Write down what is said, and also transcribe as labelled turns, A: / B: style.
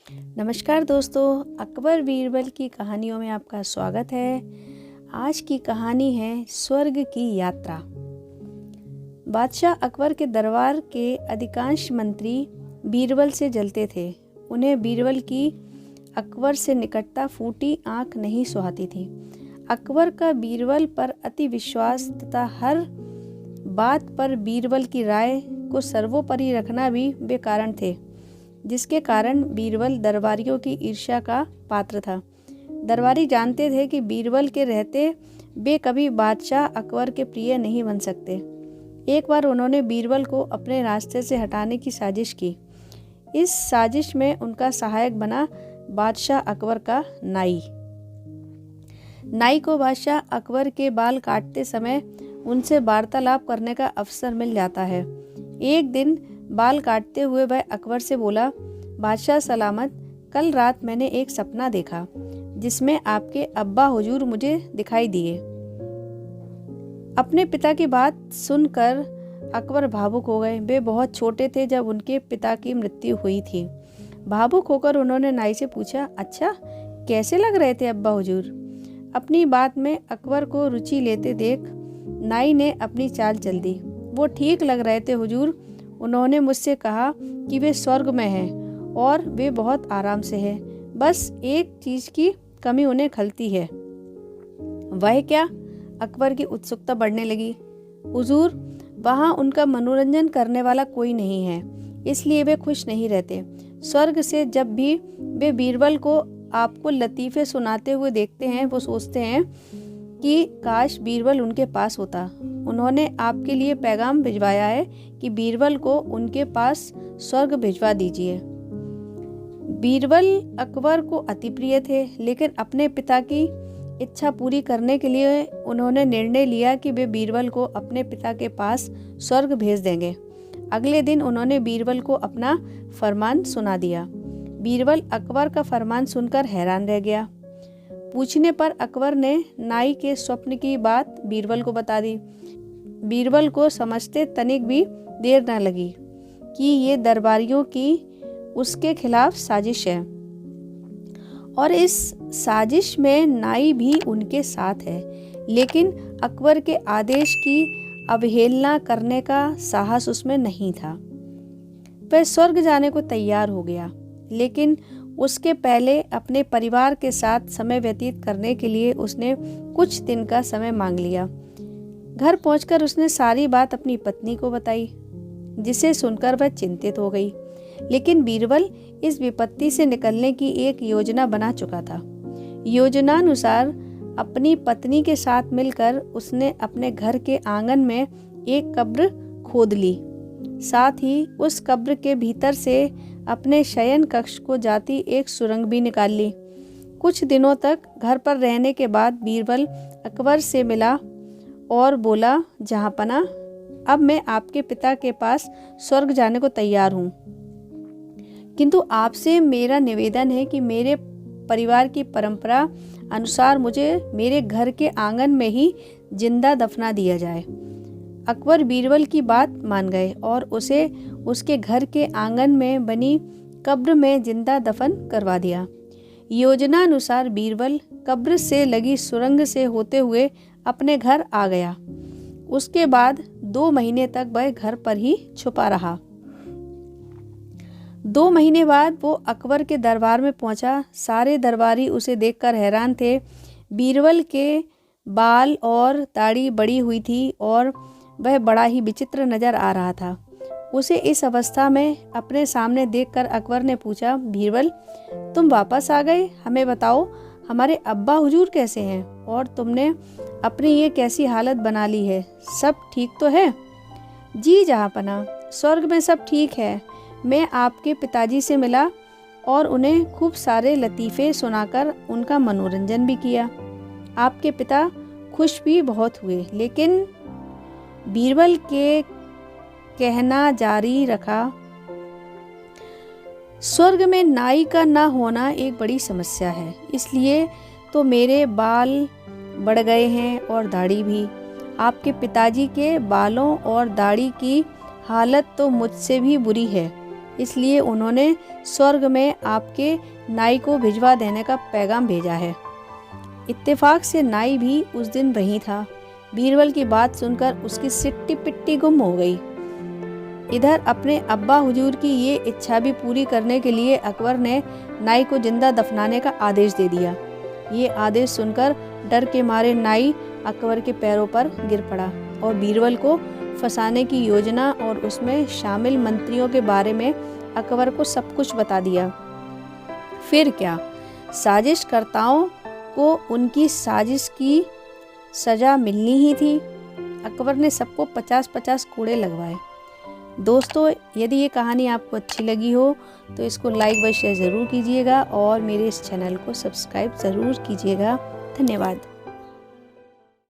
A: नमस्कार दोस्तों, अकबर बीरबल की कहानियों में आपका स्वागत है। आज की कहानी है स्वर्ग की यात्रा। बादशाह अकबर के दरबार के अधिकांश मंत्री बीरबल से जलते थे। उन्हें बीरबल की अकबर से निकटता फूटी आंख नहीं सुहाती थी। अकबर का बीरबल पर अति विश्वास तथा हर बात पर बीरबल की राय को सर्वोपरि रखना भी बेकारण थे, जिसके कारण बीरबल दरबारियों की ईर्ष्या का पात्र था। दरबारी जानते थे कि बीरबल के रहते वे कभी बादशाह अकबर के प्रिय नहीं बन सकते। एक बार उन्होंने बीरबल को अपने रास्ते से हटाने की साजिश की। इस साजिश में उनका सहायक बना बादशाह अकबर का नाई। नाई को बादशाह अकबर के बाल काटते समय उनसे वार्तालाप करने का अवसर मिल जाता है। एक दिन बाल काटते हुए वह अकबर से बोला, बादशाह सलामत, कल रात मैंने एक सपना देखा जिसमें आपके अब्बा हुजूर मुझे दिखाई दिए। अपने पिता की बात सुनकर अकबर भावुक हो गए। वे बहुत छोटे थे जब उनके पिता की मृत्यु हुई थी। भावुक होकर उन्होंने नाई से पूछा, अच्छा, कैसे लग रहे थे अब्बा हुजूर? अपनी बात में अकबर को रुचि लेते देख नाई ने अपनी चाल चल दी। वो ठीक लग रहे थे हुजूर। उन्होंने मुझसे कहा कि वे स्वर्ग में हैं और वे बहुत आराम से हैं। बस एक चीज़ की कमी उन्हें खलती है। वह क्या? अकबर की उत्सुकता बढ़ने लगी। हुजूर, वहाँ उनका मनोरंजन करने वाला कोई नहीं है, इसलिए वे खुश नहीं रहते। स्वर्ग से जब भी वे बीरबल को आपको लतीफ़े सुनाते हुए देखते हैं, वो सोचते हैं कि काश बीरबल उनके पास होता। उन्होंने आपके लिए पैगाम भिजवाया है कि बीरबल को उनके पास स्वर्ग भिजवा दीजिए। बीरबल अकबर को अति प्रिय थे, लेकिन अपने पिता की इच्छा पूरी करने के लिए उन्होंने निर्णय लिया कि वे बीरबल को अपने पिता के पास स्वर्ग भेज देंगे। अगले दिन उन्होंने बीरबल को अपना फरमान सुना दिया। बीरबल अकबर का फरमान सुनकर हैरान रह गया। पूछने पर अकबर ने नाई के स्वप्न की बात बीरबल को बता दी। बीरबल को समझते तनिक भी देर न लगी कि ये दरबारियों की उसके खिलाफ साजिश है और इस साजिश में नाई भी उनके साथ है। लेकिन अकबर के आदेश की अवहेलना करने का साहस उसमें नहीं था। वह स्वर्ग जाने को तैयार हो गया, लेकिन उसके पहले अपने परिवार के साथ समय व्यतीत करने के लिए उसने कुछ दिन का समय मांग लिया। घर पहुंचकर उसने सारी बात अपनी पत्नी को बताई, जिसे सुनकर वह चिंतित हो गई। लेकिन बीरबल इस विपत्ति से निकलने की एक योजना बना चुका था। योजनानुसार अपनी पत्नी के साथ मिलकर उसने अपने घर के आंगन में एक कब्र खोद ली। साथ ही उस कब्र के भीतर से अपने शयन कक्ष को जाती एक सुरंग भी निकाल ली। कुछ दिनों तक घर पर रहने के बाद बीरबल अकबर से मिला और बोला, जहाँपना, अब मैं आपके पिता के पास स्वर्ग जाने को तैयार हूँ, किंतु आपसे मेरा निवेदन है कि मेरे परिवार की परंपरा अनुसार मुझे मेरे घर के आंगन में ही जिंदा दफना दिया जाए। अकबर बीरबल की बात मान गए और उसे उसके घर के आंगन में बनी कब्र में जिंदा दफन करवा दिया। योजनानुसार बीरबल कब्र से लगी सुरंग से होते हुए अपने घर आ गया। उसके बाद 2 महीने तक वह घर पर ही छुपा रहा। 2 महीने बाद वो अकबर के दरबार में पहुंचा। सारे दरबारी उसे देखकर हैरान थे। बीरबल के बाल और दाढ़ी बड़ी हुई थी और वह बड़ा ही विचित्र नजर आ रहा था। उसे इस अवस्था में अपने सामने देखकर अकबर ने पूछा, बीरबल, तुम वापस आ गए? हमें बताओ, हमारे अब्बा हुजूर कैसे हैं और तुमने अपनी ये कैसी हालत बना ली है? सब ठीक तो है? जी जहाँपना, स्वर्ग में सब ठीक है। मैं आपके पिताजी से मिला और उन्हें खूब सारे लतीफ़े सुनाकर उनका मनोरंजन भी किया। आपके पिता खुश भी बहुत हुए। लेकिन बीरबल के कहना जारी रखा, स्वर्ग में नाई का ना होना एक बड़ी समस्या है, इसलिए तो मेरे बाल बढ़ गए हैं और दाढ़ी भी। आपके पिताजी के बालों और दाढ़ी की हालत तो मुझसे भी बुरी है, इसलिए उन्होंने स्वर्ग में आपके नाई को भिजवा देने का पैगाम भेजा है। इत्तेफाक से नाई भी उस दिन वहीं था। बीरबल की बात सुनकर उसकी सिट्टी पिट्टी गुम हो गई। इधर अपने अब्बा हुजूर की ये इच्छा भी पूरी करने के लिए अकबर ने नाई को जिंदा दफनाने का आदेश दे दिया। ये आदेश सुनकर डर के मारे नाई अकबर के पैरों पर गिर पड़ा और बीरबल को फंसाने की योजना और उसमें शामिल मंत्रियों के बारे में अकबर को सब कुछ बता दिया। फिर क्या, साजिशकर्ताओं को उनकी साजिश की सजा मिलनी ही थी। अकबर ने सबको 50-50 कोड़े लगवाए। दोस्तों, यदि ये कहानी आपको अच्छी लगी हो तो इसको लाइक व शेयर ज़रूर कीजिएगा और मेरे इस चैनल को सब्सक्राइब ज़रूर कीजिएगा। धन्यवाद।